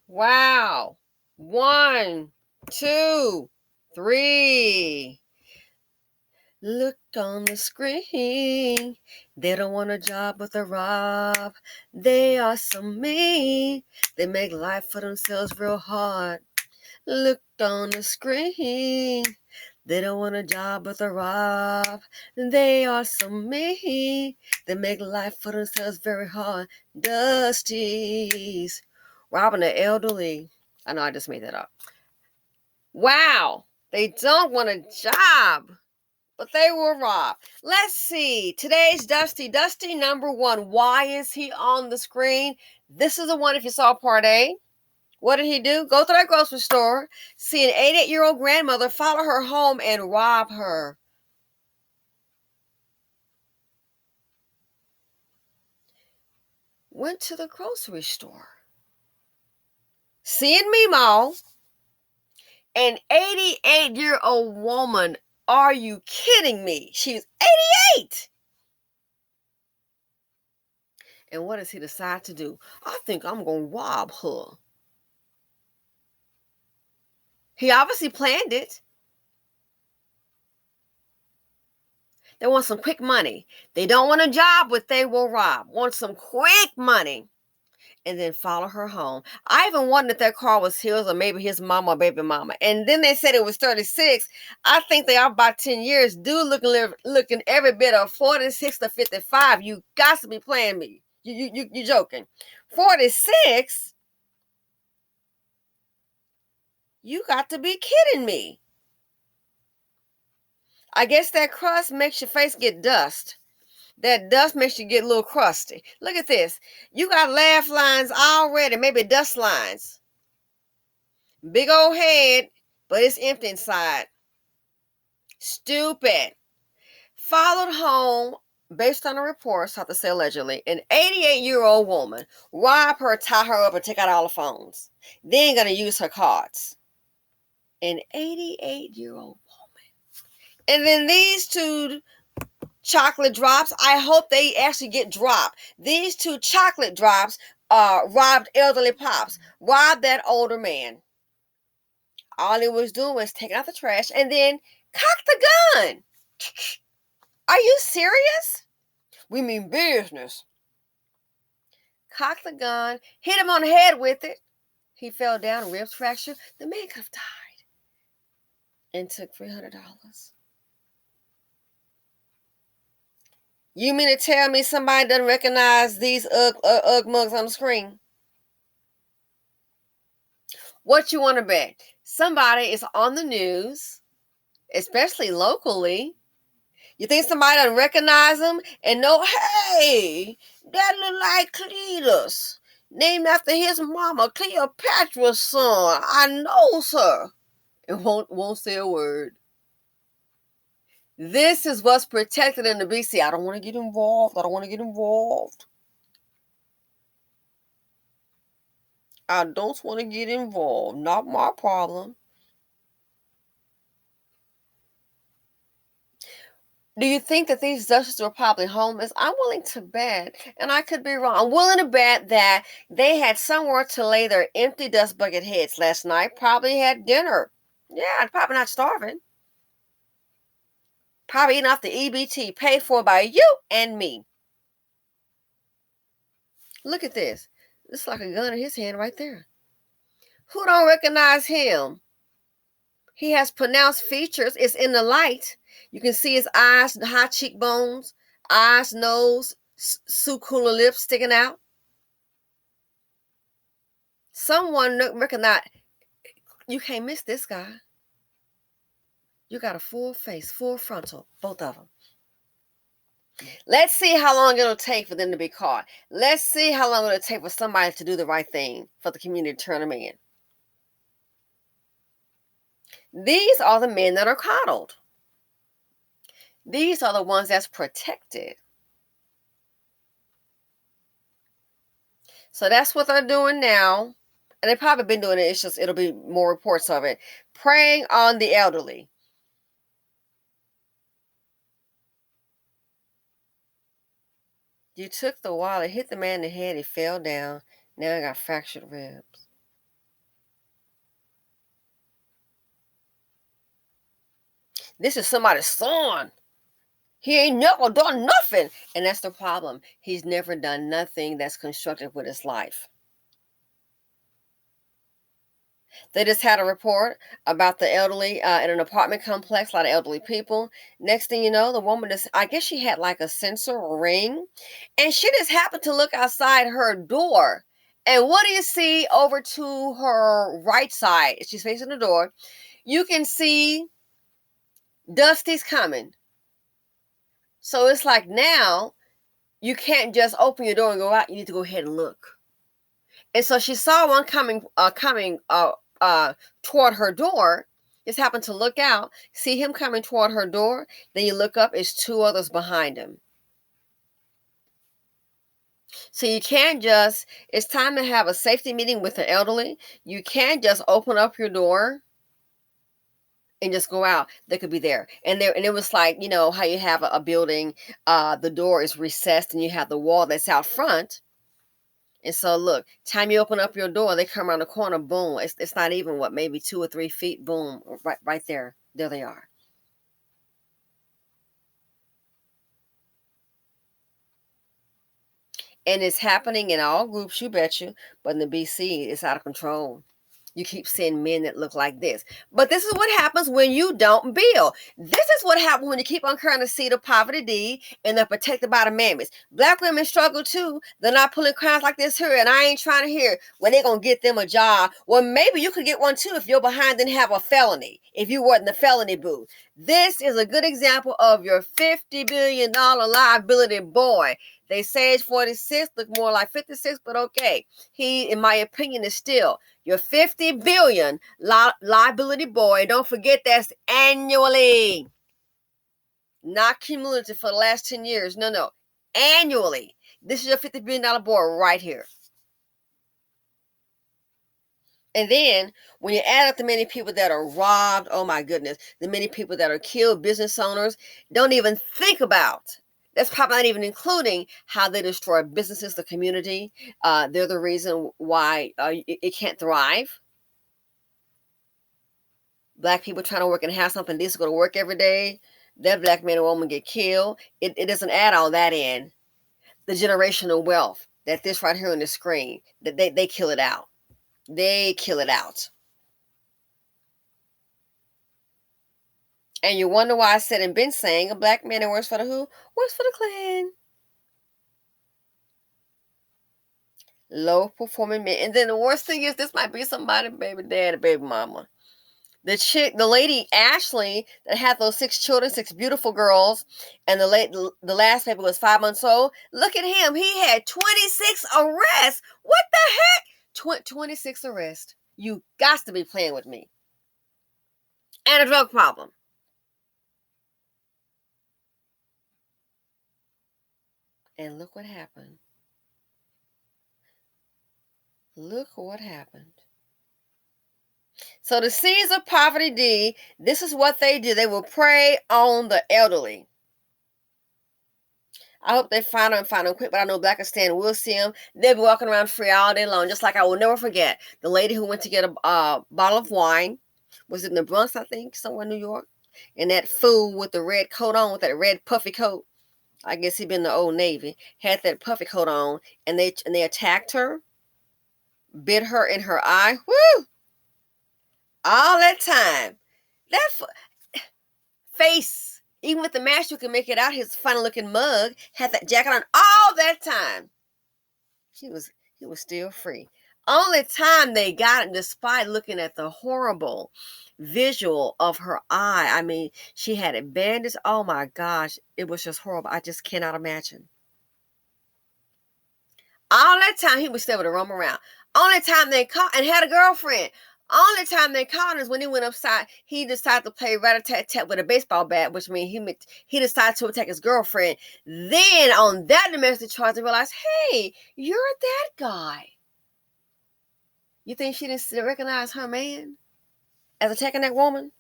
Wow. One, two, three. Look on the screen. They don't want a job with a rob. They are so mean. They make life for themselves real hard. Look on the screen. They don't want a job with a rob. They are so mean. They make life for themselves very hard. Dusties. Robbing the elderly. I know I just made that up. Wow. They don't want a job, but they were robbed. Let's see. Today's Dusty. Dusty number one. Why is he on the screen? This is the one if you saw part A. What did he do? Go to that grocery store, see an 88-year-old grandmother, follow her home, and rob her. Went to the grocery store. Seeing Mimo, an 88-year-old woman. Are you kidding me? She was 88. And what does he decide to do? I think I'm going to rob her. He obviously planned it. They want some quick money. They don't want a job, but they will rob. Want some quick money. And then follow her home. I even wondered if that car was his or maybe his mama or baby mama. And then they said it was 36. I think they are about 10 years. Dude looking every bit of 46 to 55. You got to be playing me. You joking. 46? You got to be kidding me. I guess that crust makes your face get dust. That dust makes you get a little crusty. Look at this. You got laugh lines already, maybe dust lines. Big old head, but it's empty inside. Stupid. Followed home, based on the reports, have to say allegedly, an 88-year-old woman. Rob her, tie her up, and take out all the phones. Then gonna use her cards. An 88-year-old woman. And then these two chocolate drops, I hope they actually get dropped. These two chocolate drops robbed elderly pops. Robbed that older man. All he was doing was taking out the trash and then cocked the gun. Are you serious? We mean business. Cocked the gun, hit him on the head with it. He fell down, ribs fractured. The man could have died. And took $300. You mean to tell me somebody doesn't recognize these Ugg mugs on the screen? What you want to bet? Somebody is on the news, especially locally. You think somebody doesn't recognize them and know, hey, that look like Cletus, named after his mama, Cleopatra's son. I knows her. And won't say a word. This is what's protected in the BC. I don't want to get involved. I don't want to get involved. I don't want to get involved. Not my problem. Do you think that these duchesses were probably homeless? I'm willing to bet, and I could be wrong. I'm willing to bet that they had somewhere to lay their empty dust bucket heads last night. Probably had dinner. Yeah, probably not starving. Probably eating off the EBT paid for by you and me. Look at this. This is like a gun in his hand right there. Who don't recognize him? He has pronounced features. It's in the light. You can see his eyes, high cheekbones, eyes, nose, succulent lips sticking out. Someone recognize. You can't miss this guy. You got a full face, full frontal, both of them. Let's see how long it'll take for them to be caught. Let's see how long it'll take for somebody to do the right thing for the community to turn them in. These are the men that are coddled. These are the ones that's protected. So that's what they're doing now. And they've probably been doing it. It's just, it'll be more reports of it. Preying on the elderly. You took the wallet, hit the man in the head, he fell down. Now he got fractured ribs. This is somebody's son. He ain't never done nothing. And that's the problem. He's never done nothing that's constructive with his life. They just had a report about the elderly in an apartment complex, a lot of elderly people. Next thing you know, the woman just, I guess she had like a sensor ring, and she just happened to look outside her door. And what do you see over to her right side? She's facing the door. You can see Dusty's coming. So it's like now you can't just open your door and go out. You need to go ahead and look. And so she saw one coming toward her door. Just happened to look out, see him coming toward her door. Then you look up, it's two others behind him. So you can't just, it's time to have a safety meeting with the elderly. You can't just open up your door and just go out. They could be there. And it was like, you know, how you have a building, the door is recessed and you have the wall that's out front. And so look, time you open up your door, they come around the corner, boom. It's not even what, maybe 2 or 3 feet, boom, right there. There they are. And it's happening in all groups, you bet you. But in the BC, it's out of control. You keep seeing men that look like this. But this is what happens when you don't build. This is what happens when you keep on carrying the seed of poverty deed and they're protected by the mammies. Black women struggle too. They're not pulling crowns like this here, and I ain't trying to hear when they're going to get them a job. Well, maybe you could get one too if you're behind and have a felony, if you weren't in the felony booth. This is a good example of your $50 billion liability boy. They say it's 46, look more like 56, but okay. He, in my opinion, is still your 50 billion liability boy. Don't forget that's annually, not cumulative for the last 10 years. No, annually. This is your $50 billion boy right here. And then when you add up the many people that are robbed, oh my goodness, the many people that are killed, business owners, don't even think about. That's probably not even including how they destroy businesses, the community. They're the reason why it can't thrive. Black people trying to work and have something decent, go to work every day. That black man or woman get killed. It doesn't add all that in. The generational wealth that this right here on the screen, that they kill it out. They kill it out. And you wonder why I said and been saying a black man that works for the who? Works for the Klan. Low performing men. And then the worst thing is this might be somebody, baby dad or baby mama. The lady Ashley that had those 6 children, 6 beautiful girls, and the last baby was 5 months old. Look at him. He had 26 arrests. What the heck? 26 arrests. You got to be playing with me. And a drug problem. And look what happened. Look what happened. So the seeds of poverty D, this is what they do. They will prey on the elderly. I hope they find them quick, but I know Blackistan will see them. They'll be walking around free all day long, just like I will never forget the lady who went to get a bottle of wine. Was it in the Bronx, I think, somewhere in New York? And that fool with the red coat on, with that red puffy coat, I guess he'd been in the Old Navy, had that puffy coat on, and they attacked her, bit her in her eye. Woo! All that time. That face, even with the mask, you can make it out. His funny looking mug had that jacket on all that time. He was still free. Only time they got him, despite looking at the horrible visual of her eye. I mean, she had it bandaged. Oh my gosh, it was just horrible. I just cannot imagine. All that time he was still able to roam around. Only time they caught and had a girlfriend. Only time they caught is when he went upside. He decided to play rat-a-tat-tat with a baseball bat, which means he decided to attack his girlfriend. Then on that domestic charge, they realized, hey, you're that guy. You think she didn't recognize her man as attacking that woman?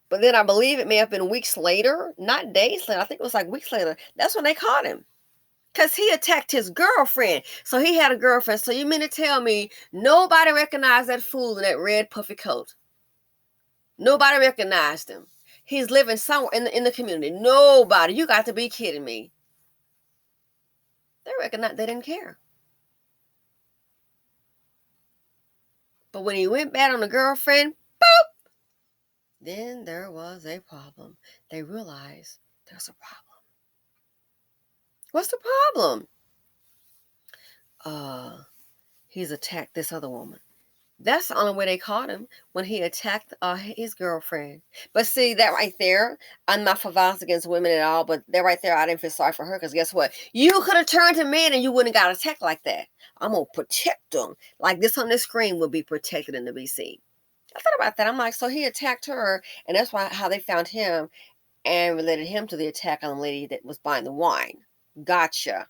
But then I believe it may have been weeks later, not days later. I think it was like weeks later. That's when they caught him. Because he attacked his girlfriend. So he had a girlfriend. So you mean to tell me nobody recognized that fool in that red puffy coat? Nobody recognized him. He's living somewhere in the community. Nobody. You got to be kidding me. They recognized. They didn't care. But when he went bad on the girlfriend, boop, then there was a problem. They realized there's a problem. What's the problem? He's attacked this other woman. That's the only way they caught him, when he attacked his girlfriend. But see, that right there, I'm not for violence against women at all, but that right there, I didn't feel sorry for her, because guess what? You could have turned to men and you wouldn't have got attacked like that. I'm going to protect them. Like this on the screen would be protected in the BC. I thought about that. I'm like, so he attacked her, and that's how they found him and related him to the attack on the lady that was buying the wine. Gotcha.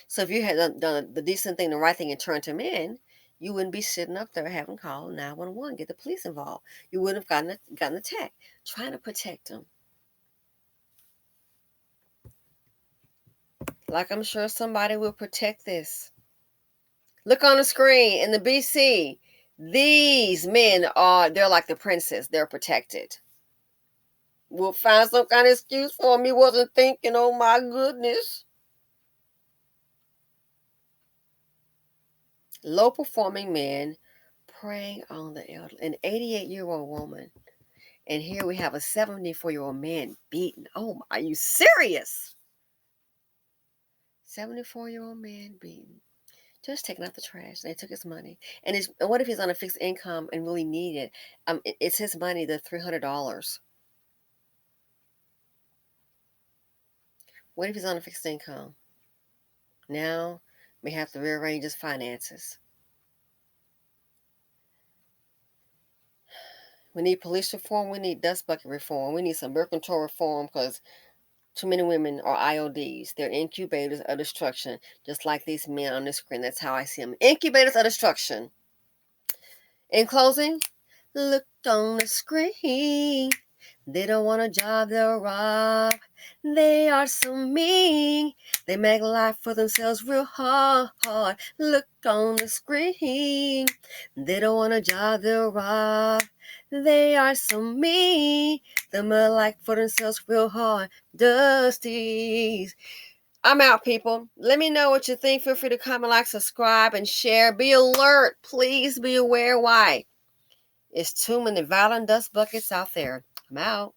So if you had done the decent thing, the right thing, and turned him in, you wouldn't be sitting up there having called 911, get the police involved. You wouldn't have gotten attacked. Trying to protect him. Like I'm sure somebody will protect this. Look on the screen in the BC. These men they're like the princess. They're protected. We'll find some kind of excuse for him. He wasn't thinking, oh my goodness. Low performing men preying on the elderly. An 88-year-old woman. And here we have a 74-year-old man beaten. Oh, are you serious? 74-year-old man beaten. Just taking out the trash. They took his money. And what if he's on a fixed income and really need it? It's his money, the $300. What if he's on a fixed income? Now, may have to rearrange his finances. We need police reform. We need dust bucket reform. We need some birth control reform, because too many women are IODs. They're incubators of destruction, just like these men on the screen. That's how I see them. Incubators of destruction. In closing, look on the screen. They don't want a job, they'll rob. They are so mean. They make life for themselves real hard. Look on the screen. They don't want a job, they'll rob. They are so mean. They make life for themselves real hard. Dusties. I'm out, people. Let me know what you think. Feel free to comment, like, subscribe, and share. Be alert. Please be aware. Why? It's too many violent dust buckets out there. I'm out.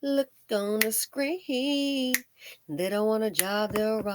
Look on the screen. They don't want a job, they'll rob.